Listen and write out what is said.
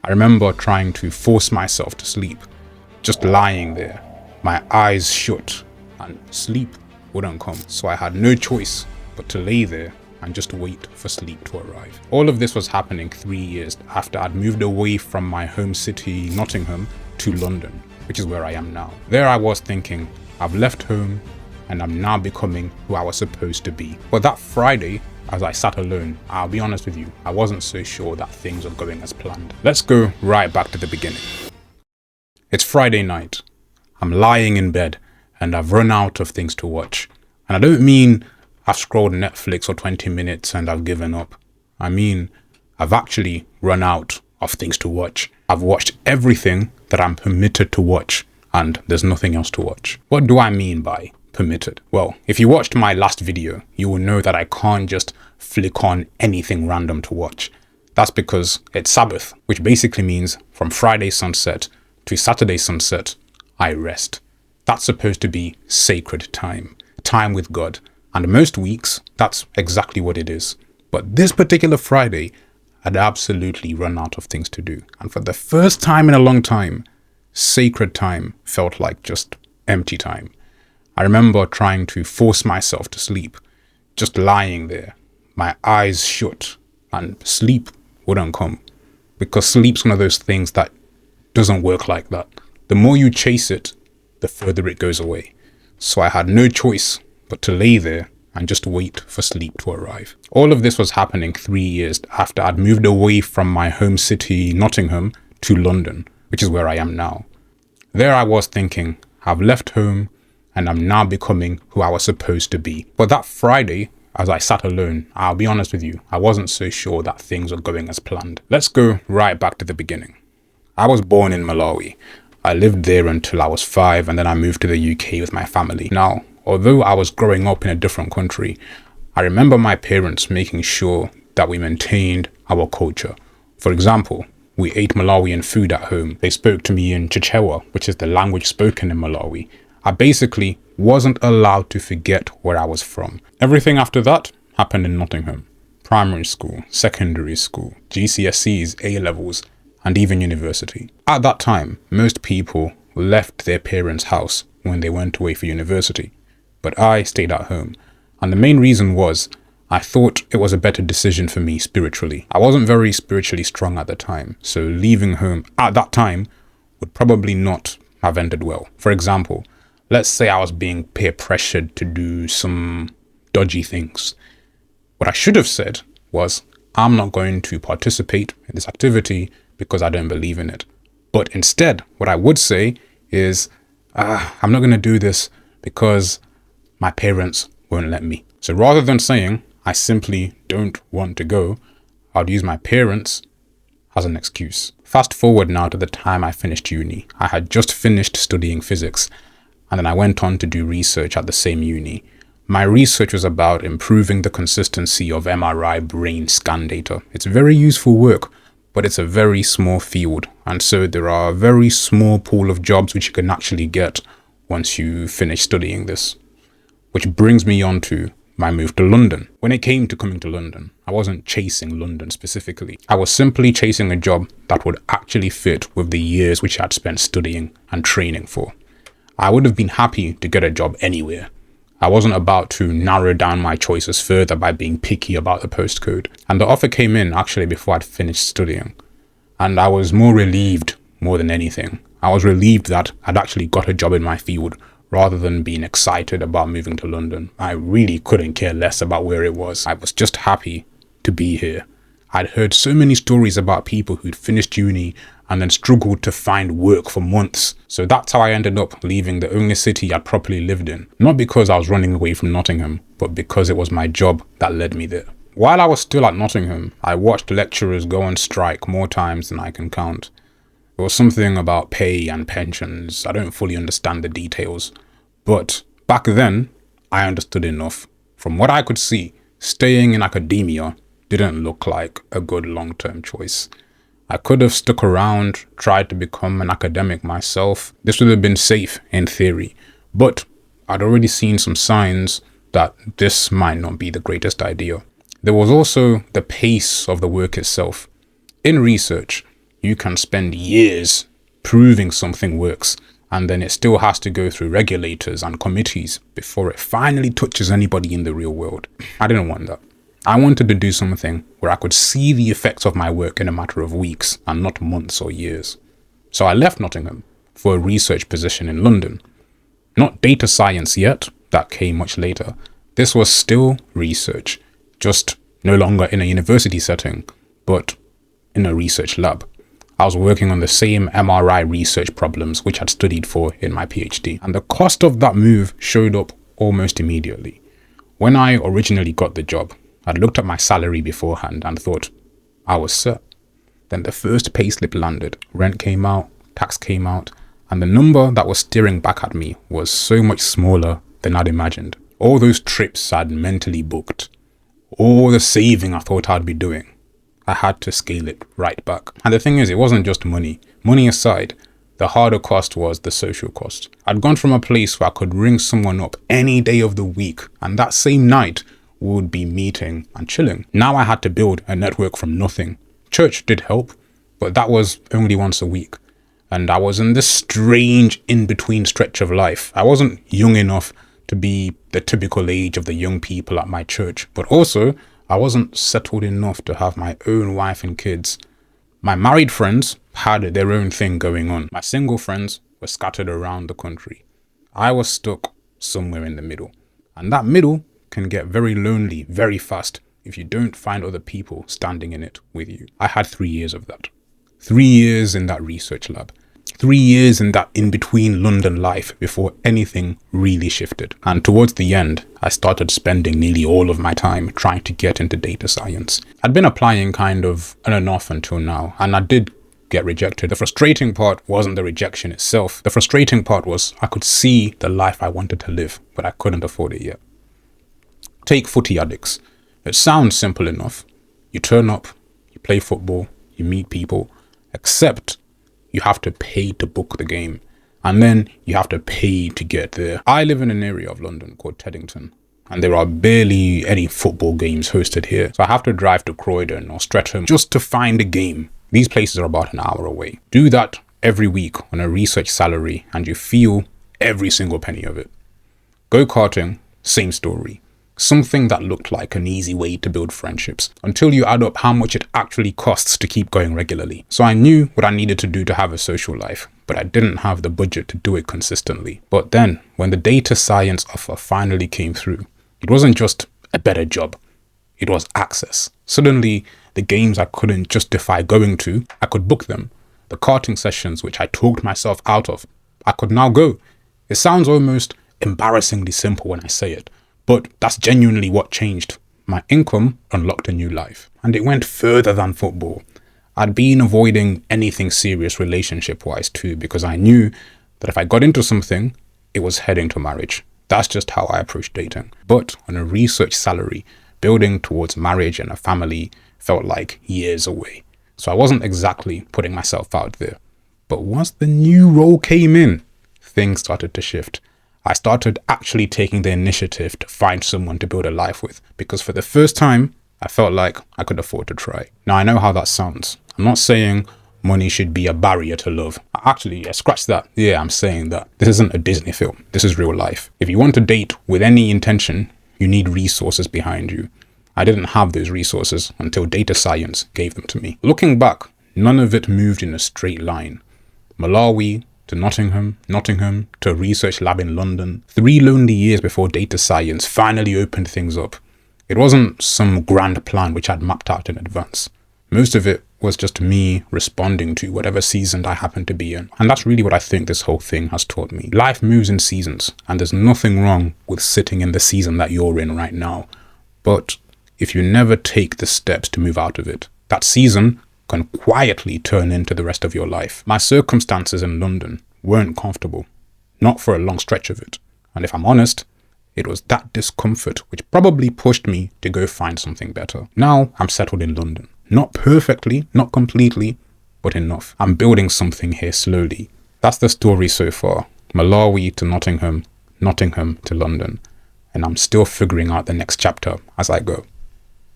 I remember trying to force myself to sleep, just lying there, my eyes shut, and sleep wouldn't come. So I had no choice but to lay there and just wait for sleep to arrive. All of this was happening 3 years after I'd moved away from my home city, Nottingham, to London, which is where I am now. There I was thinking, I've left home and I'm now becoming who I was supposed to be. But that Friday, as I sat alone, I'll be honest with you, I wasn't so sure that things were going as planned. Let's go right back to the beginning. It's Friday night. I'm lying in bed and I've run out of things to watch. And I don't mean I've scrolled Netflix for 20 minutes and I've given up. I mean, I've actually run out of things to watch. I've watched everything that I'm permitted to watch and there's nothing else to watch. What do I mean by permitted? Well, if you watched my last video, you will know that I can't just flick on anything random to watch. That's because it's Sabbath, which basically means from Friday sunset to Saturday sunset, I rest. That's supposed to be sacred time with God. And most weeks, that's exactly what it is. But this particular Friday, I'd absolutely run out of things to do. And for the first time in a long time, sacred time felt like just empty time. I remember trying to force myself to sleep, just lying there, my eyes shut, and sleep wouldn't come. Because sleep's one of those things that doesn't work like that. The more you chase it, the further it goes away. So I had no choice but to lay there and just wait for sleep to arrive. All of this was happening 3 years after I'd moved away from my home city, Nottingham, to London, which is where I am now. There I was thinking, I've left home and I'm now becoming who I was supposed to be. But that Friday, as I sat alone, I'll be honest with you, I wasn't so sure that things were going as planned. Let's go right back to the beginning. I was born in Malawi. I lived there until I was 5 and then I moved to the UK with my family. Now, although I was growing up in a different country, I remember my parents making sure that we maintained our culture. For example, we ate Malawian food at home. They spoke to me in Chichewa, which is the language spoken in Malawi. I basically wasn't allowed to forget where I was from. Everything after that happened in Nottingham. Primary school, secondary school, GCSEs, A-levels, and even university. At that time, most people left their parents' house when they went away for university. But I stayed at home. And the main reason was I thought it was a better decision for me spiritually. I wasn't very spiritually strong at the time, so leaving home at that time would probably not have ended well. For example, let's say I was being peer pressured to do some dodgy things. What I should have said was, I'm not going to participate in this activity because I don't believe in it. But instead, what I would say is, I'm not going to do this because my parents won't let me. So rather than saying, I simply don't want to go, I'd use my parents as an excuse. Fast forward now to the time I finished uni. I had just finished studying physics, and then I went on to do research at the same uni. My research was about improving the consistency of MRI brain scan data. It's very useful work, but it's a very small field, and so there are a very small pool of jobs which you can actually get once you finish studying this. Which brings me on to my move to London. When it came to coming to London, I wasn't chasing London specifically. I was simply chasing a job that would actually fit with the years which I'd spent studying and training for. I would have been happy to get a job anywhere. I wasn't about to narrow down my choices further by being picky about the postcode. And the offer came in actually before I'd finished studying. And I was more relieved more than anything. I was relieved that I'd actually got a job in my field rather than being excited about moving to London. I really couldn't care less about where it was. I was just happy to be here. I'd heard so many stories about people who'd finished uni and then struggled to find work for months. So that's how I ended up leaving the only city I'd properly lived in. Not because I was running away from Nottingham, but because it was my job that led me there. While I was still at Nottingham, I watched lecturers go on strike more times than I can count. There was something about pay and pensions. I don't fully understand the details. But back then, I understood enough. From what I could see, staying in academia didn't look like a good long-term choice. I could have stuck around, tried to become an academic myself. This would have been safe in theory. But I'd already seen some signs that this might not be the greatest idea. There was also the pace of the work itself. In research, You can spend years proving something works, and then it still has to go through regulators and committees before it finally touches anybody in the real world. I didn't want that. I wanted to do something where I could see the effects of my work in a matter of weeks and not months or years. So I left Nottingham for a research position in London. Not data science yet, that came much later. This was still research, just no longer in a university setting, but in a research lab. I was working on the same MRI research problems which I'd studied for in my PhD. And the cost of that move showed up almost immediately. When I originally got the job, I'd looked at my salary beforehand and thought I was set. Then the first payslip landed, rent came out, tax came out, and the number that was staring back at me was so much smaller than I'd imagined. All those trips I'd mentally booked, all the saving I thought I'd be doing, I had to scale it right back. And the thing is, it wasn't just money. Money aside, the harder cost was the social cost. I'd gone from a place where I could ring someone up any day of the week, and that same night we would be meeting and chilling. Now I had to build a network from nothing. Church did help, but that was only once a week. And I was in this strange in-between stretch of life. I wasn't young enough to be the typical age of the young people at my church, but also I wasn't settled enough to have my own wife and kids. My married friends had their own thing going on. My single friends were scattered around the country. I was stuck somewhere in the middle. And that middle can get very lonely very fast if you don't find other people standing in it with you. I had 3 years of that. 3 years in that research lab. 3 years in that in-between London life before anything really shifted. And towards the end, I started spending nearly all of my time trying to get into data science. I'd been applying kind of on and off until now, and I did get rejected. The frustrating part wasn't the rejection itself. The frustrating part was I could see the life I wanted to live, but I couldn't afford it yet. Take footy addicts. It sounds simple enough. You turn up, you play football, you meet people, except you have to pay to book the game, and then you have to pay to get there. I live in an area of London called Teddington, and there are barely any football games hosted here. So I have to drive to Croydon or Streatham just to find a game. These places are about an hour away. Do that every week on a research salary, and you feel every single penny of it. Go-karting, same story. Something that looked like an easy way to build friendships until you add up how much it actually costs to keep going regularly. So I knew what I needed to do to have a social life, but I didn't have the budget to do it consistently. But then when the data science offer finally came through, it wasn't just a better job, it was access. Suddenly the games I couldn't justify going to, I could book them. The karting sessions which I talked myself out of, I could now go. It sounds almost embarrassingly simple when I say it, but that's genuinely what changed. My income unlocked a new life, and it went further than football. I'd been avoiding anything serious relationship-wise too, because I knew that if I got into something, it was heading to marriage. That's just how I approached dating. But on a research salary, building towards marriage and a family felt like years away. So I wasn't exactly putting myself out there. But once the new role came in, things started to shift. I started actually taking the initiative to find someone to build a life with, because for the first time, I felt like I could afford to try. Now, I know how that sounds. I'm not saying money should be a barrier to love. Actually, scratch that. Yeah, I'm saying that. This isn't a Disney film. This is real life. If you want to date with any intention, you need resources behind you. I didn't have those resources until data science gave them to me. Looking back, none of it moved in a straight line. Malawi to Nottingham, Nottingham to a research lab in London. 3 lonely years before data science finally opened things up. It wasn't some grand plan which I'd mapped out in advance. Most of it was just me responding to whatever season I happened to be in. And that's really what I think this whole thing has taught me. Life moves in seasons, and there's nothing wrong with sitting in the season that you're in right now. But if you never take the steps to move out of it, that season can quietly turn into the rest of your life. My circumstances in London weren't comfortable, not for a long stretch of it. And if I'm honest, it was that discomfort which probably pushed me to go find something better. Now I'm settled in London. Not perfectly, not completely, but enough. I'm building something here slowly. That's the story so far. Malawi to Nottingham, Nottingham to London. And I'm still figuring out the next chapter as I go.